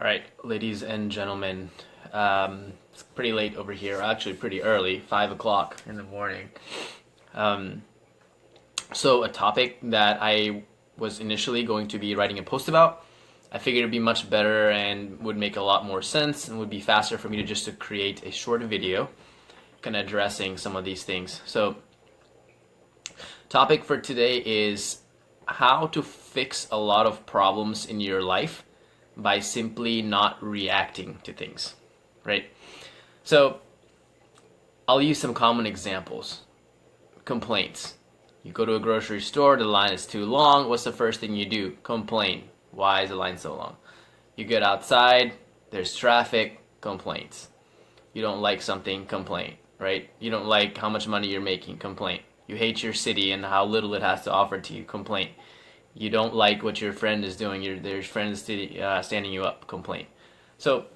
Alright, ladies and gentlemen, it's pretty late over here, actually pretty early, 5 o'clock in the morning. So a topic that I was initially going to be writing a post about, I figured it'd be much better and would make a lot more sense and would be faster for me to just create a short video kind of addressing some of these things. So topic for today is how to fix a lot of problems in your life by simply not reacting to things, right? So I'll use some common examples. Complaints. You go to a grocery store, the line is too long. What's the first thing you do? Complain. Why is the line so long? You get outside, there's traffic, complaints. You don't like something, complain, right? You don't like how much money you're making, complain. You hate your city and how little it has to offer to you, complain. You don't like what your friend is doing, their friend is standing you up, complain. So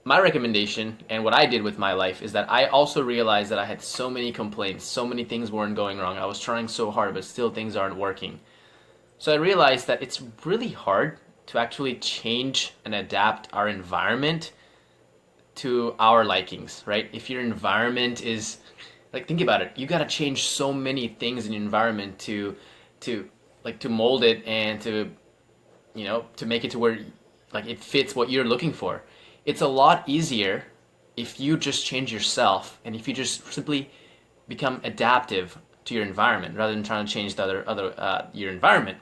my recommendation and what I did with my life is that I also realized that I had so many complaints, so many things weren't going wrong. I was trying so hard, but still things aren't working. So I realized that it's really hard to actually change and adapt our environment to our likings, right? If your environment is, like, think about it. You got to change so many things in your environment to mold it and to make it to where like it fits what you're looking for. It's a lot easier if you just change yourself and if you just simply become adaptive to your environment rather than trying to change the your environment.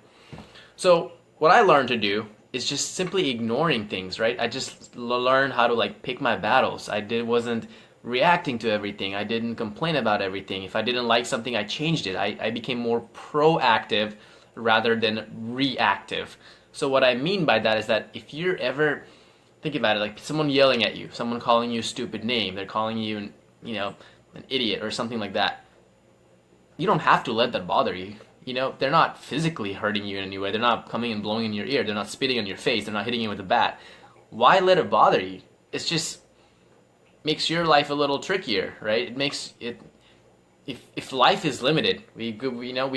So what I learned to do is just simply ignoring things, right? I just learned how to pick my battles. Wasn't reacting to everything. I didn't complain about everything. If I didn't like something, I changed it. I became more proactive rather than reactive. So what I mean by that is that if you're ever, think about it, like someone yelling at you, someone calling you a stupid name, they're calling you an idiot or something like that, you don't have to let that bother you. They're not physically hurting you in any way. They're not coming and blowing in your ear. They're not spitting on your face. They're not hitting you with a bat. Why let it bother you? It's just makes your life a little trickier, right? It makes it, if life is limited, we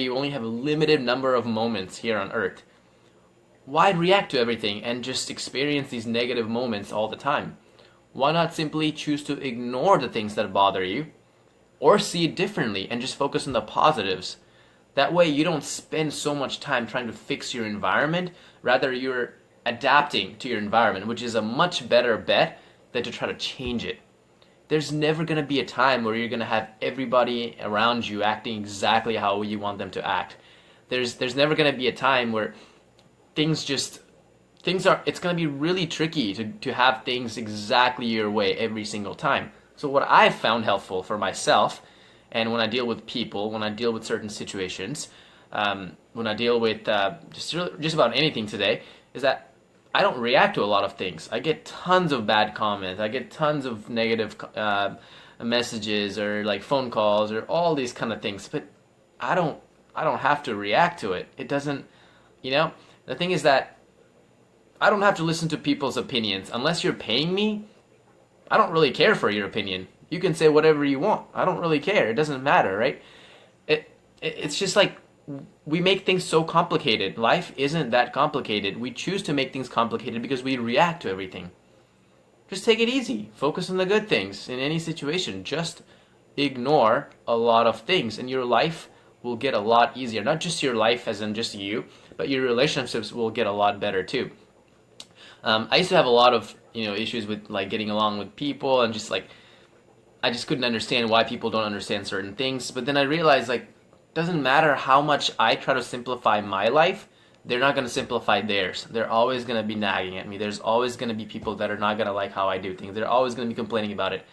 only have a limited number of moments here on Earth. Why react to everything and just experience these negative moments all the time? Why not simply choose to ignore the things that bother you or see it differently and just focus on the positives? That way you don't spend so much time trying to fix your environment, rather you're adapting to your environment, which is a much better bet than to try to change it. There's never going to be a time where you're going to have everybody around you acting exactly how you want them to act. There's never going to be a time where it's going to be really tricky to have things exactly your way every single time. So what I've found helpful for myself, and when I deal with people, when I deal with certain situations, when I deal with just about anything today, is that I don't react to a lot of things. I get tons of bad comments. I get tons of negative messages or phone calls or all these kind of things. But I don't have to react to it. It doesn't, the thing is that I don't have to listen to people's opinions. Unless you're paying me, I don't really care for your opinion. You can say whatever you want. I don't really care. It doesn't matter, right? It's just like we make things so complicated. Life isn't that complicated. We choose to make things complicated because we react to everything. Just take it easy. Focus on the good things in any situation. Just ignore a lot of things and your life will get a lot easier. Not just your life as in just you, but your relationships will get a lot better too. I used to have a lot of issues with getting along with people and I just couldn't understand why people don't understand certain things. But then I realized doesn't matter how much I try to simplify my life, they're not going to simplify theirs. They're always going to be nagging at me. There's always going to be people that are not going to like how I do things. They're always going to be complaining about it.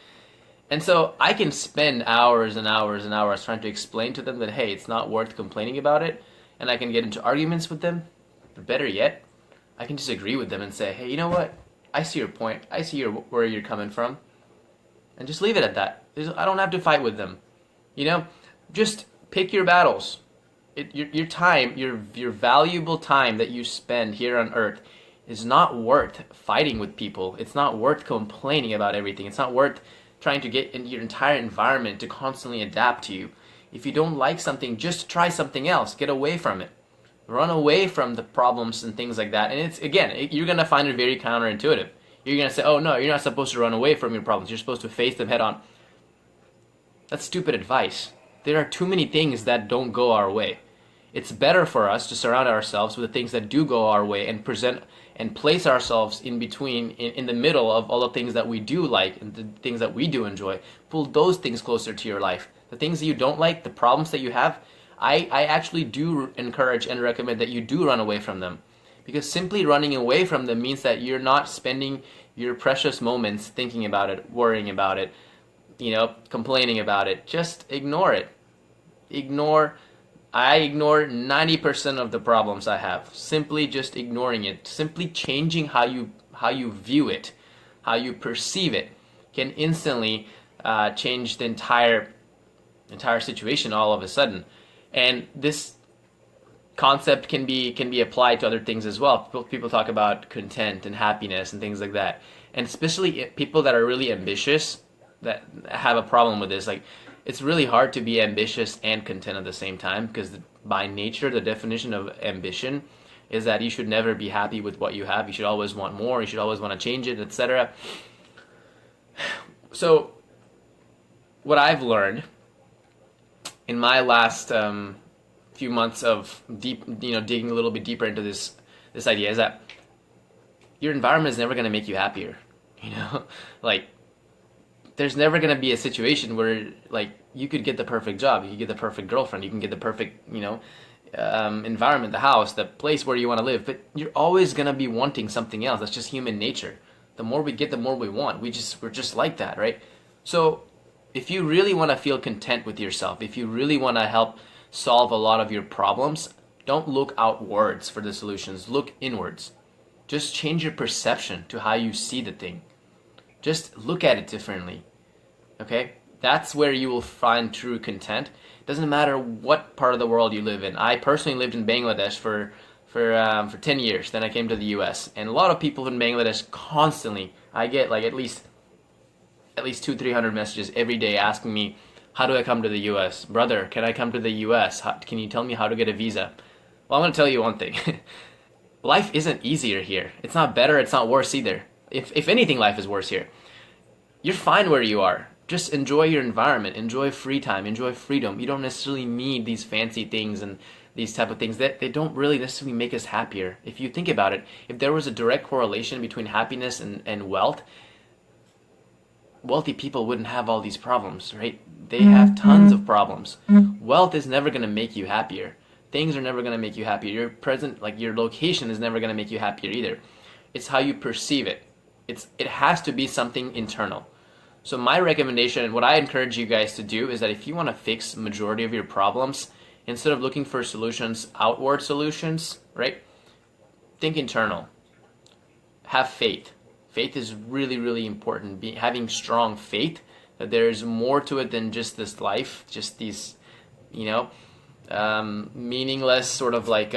And so I can spend hours and hours and hours trying to explain to them that, hey, it's not worth complaining about it. And I can get into arguments with them. But better yet, I can just agree with them and say, hey, you know what? I see your point. I see where you're coming from. And just leave it at that. I don't have to fight with them. Just pick your battles. Your time, your valuable time that you spend here on Earth is not worth fighting with people. It's not worth complaining about everything. It's not worth trying to get in your entire environment to constantly adapt to you. If you don't like something, just try something else. Get away from it. Run away from the problems and things like that. And it's, again, you're going to find it very counterintuitive. You're going to say, oh no, you're not supposed to run away from your problems. You're supposed to face them head on. That's stupid advice. There are too many things that don't go our way. It's better for us to surround ourselves with the things that do go our way and present and place ourselves in between, in the middle of all the things that we do like and the things that we do enjoy. Pull those things closer to your life. The things that you don't like, the problems that you have, I actually do encourage and recommend that you do run away from them. Because simply running away from them means that you're not spending your precious moments thinking about it, worrying about it, complaining about it. Just ignore it. I ignore 90% of the problems I have. Simply just ignoring it. Simply changing how you view it, how you perceive it, can instantly change the entire situation all of a sudden. And this concept can be applied to other things as well. People talk about content and happiness and things like that. And especially people that are really ambitious, that have a problem with this. Like, it's really hard to be ambitious and content at the same time, because by nature, the definition of ambition is that you should never be happy with what you have. You should always want more. You should always want to change it, etc. So, what I've learned in my last few months of digging a little bit deeper into this idea is that your environment is never going to make you happier. Like, there's never going to be a situation where, like, you could get the perfect job, you could get the perfect girlfriend, you can get the perfect, environment, the house, the place where you want to live, but you're always going to be wanting something else. That's just human nature. The more we get, the more we want. We're just like that, right? So if you really want to feel content with yourself, if you really want to help solve a lot of your problems, don't look outwards for the solutions. Look inwards. Just change your perception to how you see the thing. Just look at it differently. Okay? That's where you will find true content. It doesn't matter what part of the world you live in. I personally lived in Bangladesh for 10 years. Then I came to the US. And a lot of people in Bangladesh constantly, I get like at least 200-300 messages every day asking me, how do I come to the US? Brother, can I come to the US? Can you tell me how to get a visa? Well, I'm going to tell you one thing. Life isn't easier here. It's not better, it's not worse either. If anything, life is worse here. You're fine where you are. Just enjoy your environment, enjoy free time, enjoy freedom. You don't necessarily need these fancy things and these type of things that they don't really necessarily make us happier. If you think about it, if there was a direct correlation between happiness and wealth, wealthy people wouldn't have all these problems, right? They have tons of problems. Wealth is never going to make you happier. Things are never going to make you happier. Your location is never going to make you happier either. It's how you perceive it. It has to be something internal. So my recommendation and what I encourage you guys to do is that if you want to fix majority of your problems, instead of looking for solutions, outward solutions, right? Think internal. Have faith. Faith is really, really important. Having strong faith that there's more to it than just this life, just these, meaningless sort of like,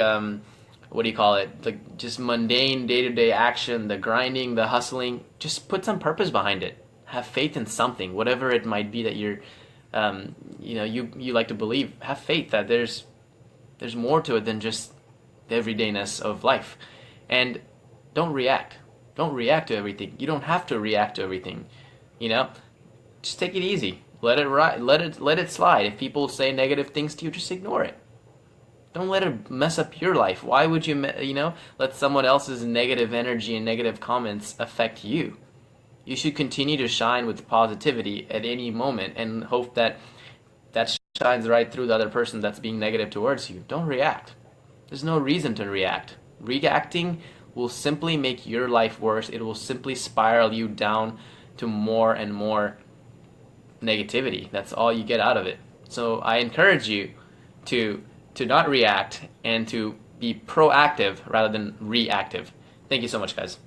what do you call it? Like just mundane day-to-day action, the grinding, the hustling. Just put some purpose behind it. Have faith in something, whatever it might be that you're, you like to believe. Have faith that there's more to it than just the everydayness of life. And don't react. Don't react to everything. You don't have to react to everything. Just take it easy. Let it ride. Let it slide. If people say negative things to you, just ignore it. Don't let it mess up your life. Why would you, let someone else's negative energy and negative comments affect you? You should continue to shine with positivity at any moment and hope that shines right through the other person that's being negative towards you. Don't react. There's no reason to react. Reacting will simply make your life worse. It will simply spiral you down to more and more negativity. That's all you get out of it. So I encourage you to not react and to be proactive rather than reactive. Thank you so much, guys.